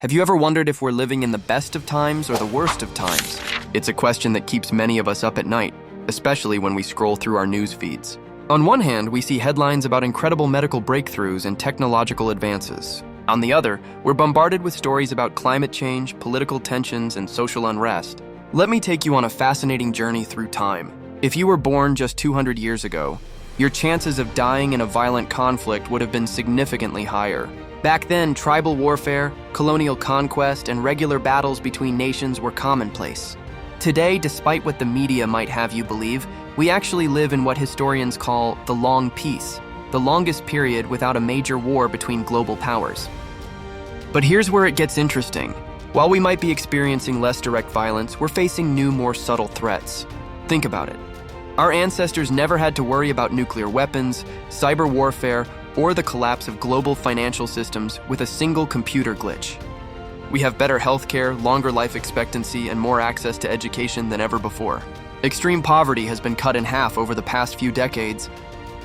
Have you ever wondered if we're living in the best of times or the worst of times? It's a question that keeps many of us up at night, especially when we scroll through our news feeds. On one hand, we see headlines about incredible medical breakthroughs and technological advances. On the other, we're bombarded with stories about climate change, political tensions, and social unrest. Let me take you on a fascinating journey through time. If you were born just 200 years ago, your chances of dying in a violent conflict would have been significantly higher. Back then, tribal warfare, colonial conquest, and regular battles between nations were commonplace. Today, despite what the media might have you believe, we actually live in what historians call the Long Peace, the longest period without a major war between global powers. But here's where it gets interesting. While we might be experiencing less direct violence, we're facing new, more subtle threats. Think about it. Our ancestors never had to worry about nuclear weapons, cyber warfare, or the collapse of global financial systems with a single computer glitch. We have better healthcare, longer life expectancy, and more access to education than ever before. Extreme poverty has been cut in half over the past few decades.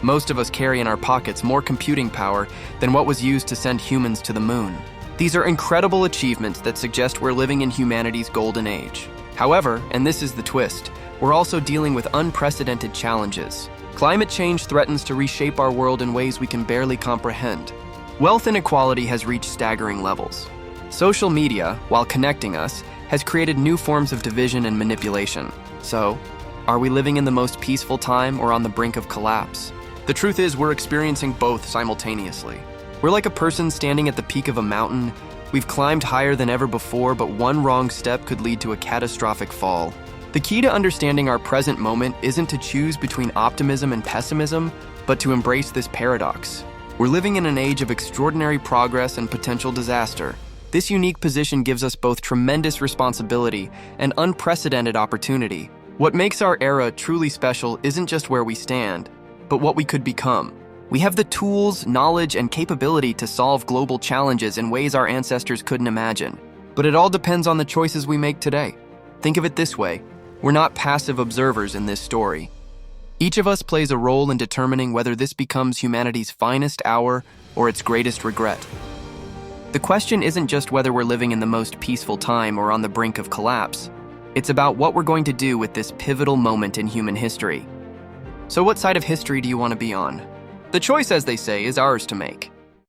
Most of us carry in our pockets more computing power than what was used to send humans to the moon. These are incredible achievements that suggest we're living in humanity's golden age. However, and this is the twist, we're also dealing with unprecedented challenges. Climate change threatens to reshape our world in ways we can barely comprehend. Wealth inequality has reached staggering levels. Social media, while connecting us, has created new forms of division and manipulation. So, are we living in the most peaceful time or on the brink of collapse? The truth is, we're experiencing both simultaneously. We're like a person standing at the peak of a mountain. We've climbed higher than ever before, but one wrong step could lead to a catastrophic fall. The key to understanding our present moment isn't to choose between optimism and pessimism, but to embrace this paradox. We're living in an age of extraordinary progress and potential disaster. This unique position gives us both tremendous responsibility and unprecedented opportunity. What makes our era truly special isn't just where we stand, but what we could become. We have the tools, knowledge, and capability to solve global challenges in ways our ancestors couldn't imagine. But it all depends on the choices we make today. Think of it this way. We're not passive observers in this story. Each of us plays a role in determining whether this becomes humanity's finest hour or its greatest regret. The question isn't just whether we're living in the most peaceful time or on the brink of collapse. It's about what we're going to do with this pivotal moment in human history. So what side of history do you want to be on? The choice, as they say, is ours to make.